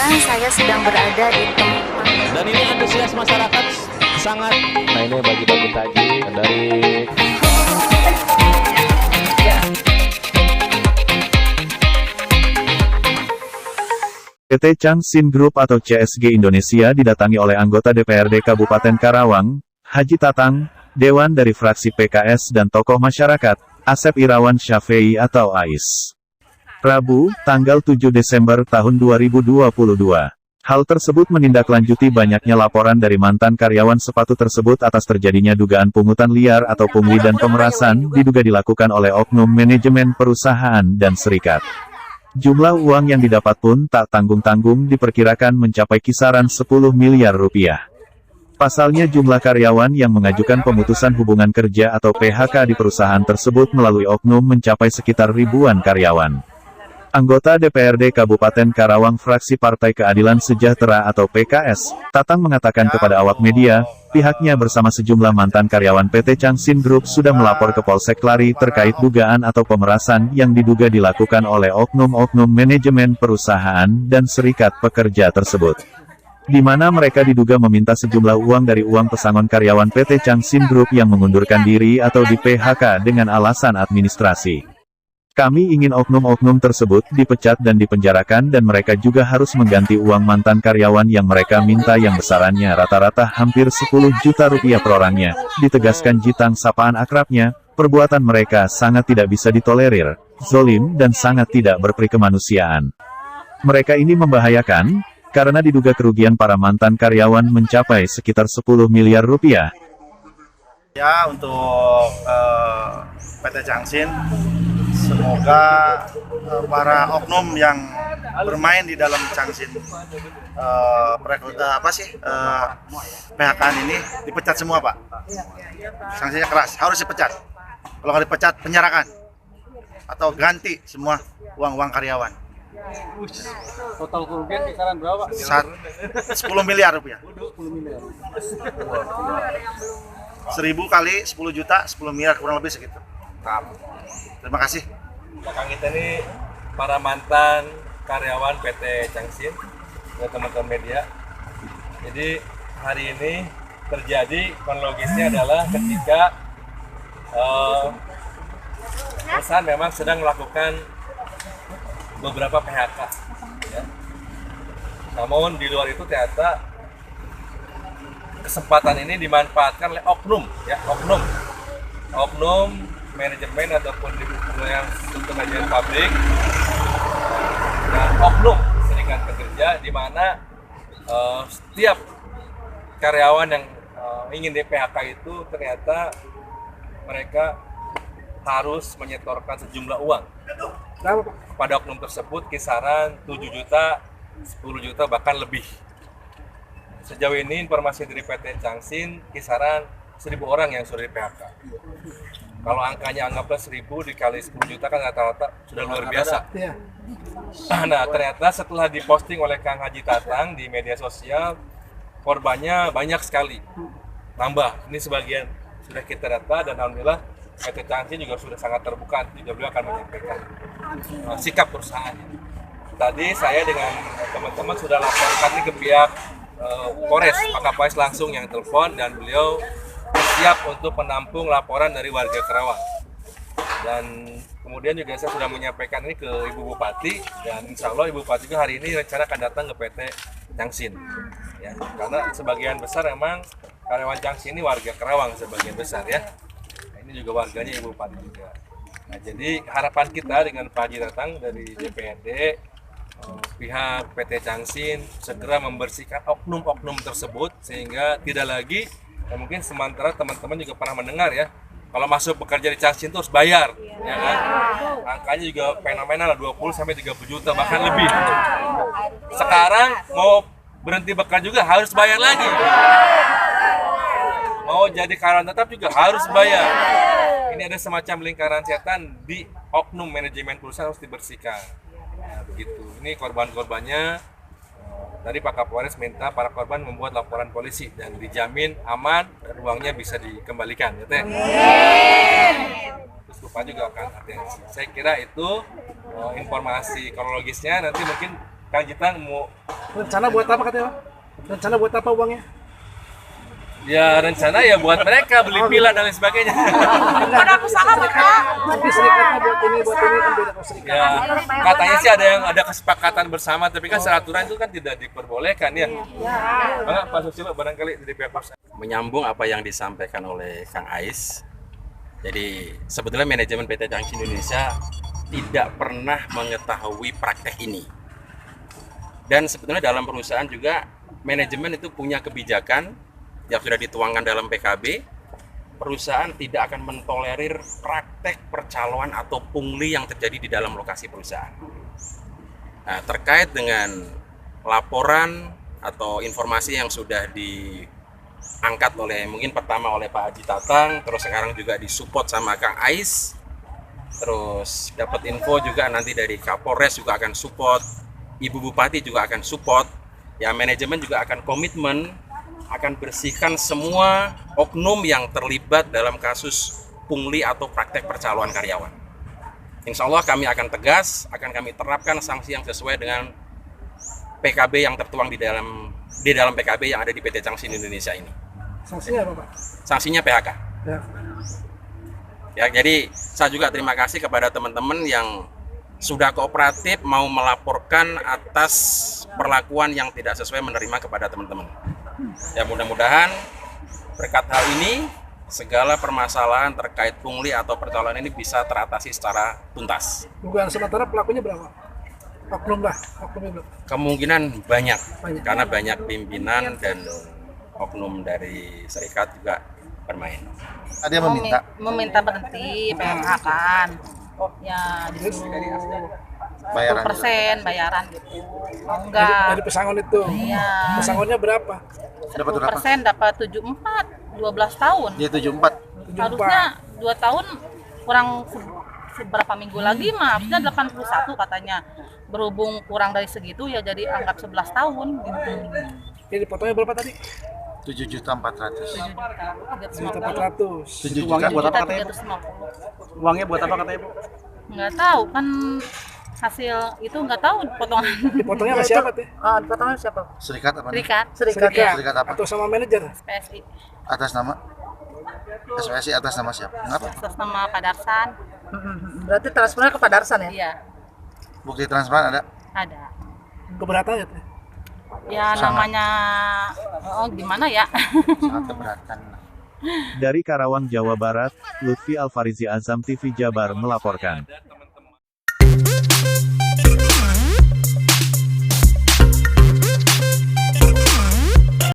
sekarang saya sedang berada di tempat. Dan ini antusias masyarakat sangat. Nah ini bagi-bagi takjil dari PT Changsin Group atau CSG Indonesia didatangi oleh anggota DPRD Kabupaten Karawang, Haji Tatang, Dewan dari fraksi PKS dan tokoh masyarakat, Asep Irawan Syafei atau AIS. Rabu, tanggal 7 Desember tahun 2022. Hal tersebut menindaklanjuti banyaknya laporan dari mantan karyawan sepatu tersebut atas terjadinya dugaan pungutan liar atau pungli dan pemerasan diduga dilakukan oleh oknum manajemen perusahaan dan serikat. Jumlah uang yang didapat pun tak tanggung-tanggung diperkirakan mencapai kisaran 10 miliar rupiah. Pasalnya jumlah karyawan yang mengajukan pemutusan hubungan kerja atau PHK di perusahaan tersebut melalui oknum mencapai sekitar ribuan karyawan. Anggota DPRD Kabupaten Karawang fraksi Partai Keadilan Sejahtera atau PKS, Tatang mengatakan kepada awak media, pihaknya bersama sejumlah mantan karyawan PT Changsin Group sudah melapor ke Polsek Lari terkait dugaan atau pemerasan yang diduga dilakukan oleh oknum-oknum manajemen perusahaan dan serikat pekerja tersebut. Di mana mereka diduga meminta sejumlah uang dari uang pesangon karyawan PT Changsin Group yang mengundurkan diri atau di PHK dengan alasan administrasi. Kami ingin oknum-oknum tersebut dipecat dan dipenjarakan dan mereka juga harus mengganti uang mantan karyawan yang mereka minta yang besarannya rata-rata hampir 10 juta rupiah per orangnya, ditegaskan Jitang sapaan akrabnya, perbuatan mereka sangat tidak bisa ditolerir, zolim dan sangat tidak berperikemanusiaan. Mereka ini membahayakan, karena diduga kerugian para mantan karyawan mencapai sekitar 10 miliar rupiah. Ya, untuk PT Changsin, semoga para oknum yang bermain di dalam Changsin PHK-an ini dipecat semua, Pak. Sanksinya keras, harus dipecat. Kalau nggak dipecat, penjarakan atau ganti semua uang-uang karyawan. Total kerugian kisaran berapa? 10 miliar rupiah. 1000 kali 10 juta, 10 miliar kurang lebih segitu. Terima kasih. Belakang kita ini para mantan karyawan PT Changsin dan teman-teman media. Jadi hari ini terjadi kronologisnya adalah ketika perusahaan memang sedang melakukan beberapa PHK. Ya. Namun di luar itu ternyata kesempatan ini dimanfaatkan oleh oknum, ya oknum manajemen ataupun di yang untuk manajemen pabrik dan oknum serikat pekerja, di mana setiap karyawan yang ingin di PHK itu ternyata mereka harus menyetorkan sejumlah uang kepada oknum tersebut kisaran 7 juta, 10 juta bahkan lebih. Sejauh ini informasi dari PT Changsin kisaran 1000 orang yang sudah di PHK. Kalau angkanya anggaplah 1000 dikali 10 juta kan rata-rata sudah luar biasa. Nah ternyata setelah diposting oleh Kang Haji Tatang di media sosial, korbannya banyak sekali. Nambah, ini sebagian sudah kita data dan alhamdulillah PT Changsin juga sudah sangat terbuka, juga beliau akan menyampaikan sikap perusahaannya. Tadi saya dengan teman-teman sudah laporkan ke pihak Polres Pak Kapolres langsung yang telepon dan beliau siap untuk menampung laporan dari warga Karawang. Dan kemudian juga saya sudah menyampaikan ini ke Ibu Bupati dan insya Allah Ibu Bupati juga hari ini rencana akan datang ke PT Changsin. Ya, karena sebagian besar memang karyawan Changsin ini warga Karawang sebagian besar ya. Nah, ini juga warganya Ibu Bupati juga. Nah, jadi harapan kita dengan Pak Haji Tatang dari DPRD, pihak PT Changsin segera membersihkan oknum-oknum tersebut sehingga tidak lagi, ya mungkin sementara teman-teman juga pernah mendengar ya, kalau masuk bekerja di Changsin itu harus bayar, ya kan? Angkanya juga fenomenal, 20 sampai 30 juta bahkan lebih. Sekarang mau berhenti bekerja juga harus bayar lagi. Mau jadi karyawan tetap juga harus bayar. Ini ada semacam lingkaran setan di oknum manajemen perusahaan harus dibersihkan. Nah, begitu. Ini korban-korbannya. Tadi Pak Kapolres minta para korban membuat laporan polisi dan dijamin aman dan uangnya bisa dikembalikan, ya Teh. Terus Bapak juga akan atensi. Saya kira itu informasi kronologisnya. Nanti mungkin Kang Jitang mau Rencana buat apa katanya, Pak? Rencana buat apa uangnya? Ya rencana ya buat mereka beli pila dan lain sebagainya. Pada usaha Bapak. Tapi serikatnya buat ini kan beda kalau serikat. Ya katanya sih ada kesepakatan bersama, tapi kan secara aturan itu kan tidak diperbolehkan ya. Bang, Pak Susilo barangkali dari pihak perusahaan. Menyambung apa yang disampaikan oleh Kang Ais. Jadi sebetulnya manajemen PT Changxin Indonesia tidak pernah mengetahui praktek ini. Dan sebetulnya dalam perusahaan juga manajemen itu punya kebijakan yang sudah dituangkan dalam PKB. Perusahaan tidak akan mentolerir praktek percaloan atau pungli yang terjadi di dalam lokasi perusahaan. Nah, terkait dengan laporan atau informasi yang sudah diangkat oleh mungkin pertama oleh Pak Haji Tatang, terus sekarang juga disupport sama Kang Ais, terus dapat info juga nanti dari Kapolres juga akan support, Ibu Bupati juga akan support, ya manajemen juga akan komitmen akan bersihkan semua oknum yang terlibat dalam kasus pungli atau praktek percaloan karyawan. Insya Allah kami akan tegas, akan kami terapkan sanksi yang sesuai dengan PKB yang tertuang di dalam PKB yang ada di PT Changxin Indonesia ini. Sanksinya apa, Pak? Sanksinya PHK. Ya. Ya, jadi saya juga terima kasih kepada teman-teman yang sudah kooperatif mau melaporkan atas perlakuan yang tidak sesuai menerima kepada teman-teman. Ya mudah-mudahan berkat hal ini segala permasalahan terkait pungli atau percaloan ini bisa teratasi secara tuntas. Dugaan sementara pelakunya berapa? Oknumnya berapa? Kemungkinan banyak. Karena banyak pimpinan dan oknum dari serikat juga bermain. Ada yang Meminta berhenti PHK kan. Ya disuruh bayaran 10% bayaran gitu. Mau enggak? Dari pesangon itu. Iya. Pesangonnya berapa? 10% dapat 74, 12 tahun. Dia 74. Harusnya 2 tahun kurang beberapa minggu lagi mah harusnya 81 katanya. Berhubung kurang dari segitu ya jadi anggap 11 tahun gitu. Jadi potongnya berapa tadi? 7.400.000. 7.400.000. 7 Uangnya juta. buat apa katanya, Bu? 350. Uangnya buat apa katanya, Bu? Nggak tahu kan hasil itu nggak tahu potongan. Dipotongnya sama siapa tuh? Dipotongnya siapa? Serikat apa? Serikat ya. Serikat apa? Atau sama manajer? PSI. Atas nama? SPSI atas nama siapa? Kenapa? Atas nama Pak Darsan. Berarti transfernya ke Pak Darsan ya? Iya, Bukti transparan ada? ada. Keberatannya tuh? Ya namanya gimana ya? Sangat keberatan. Dari Karawang, Jawa Barat, Lutfi Alfarizi Azam TV Jabar melaporkan.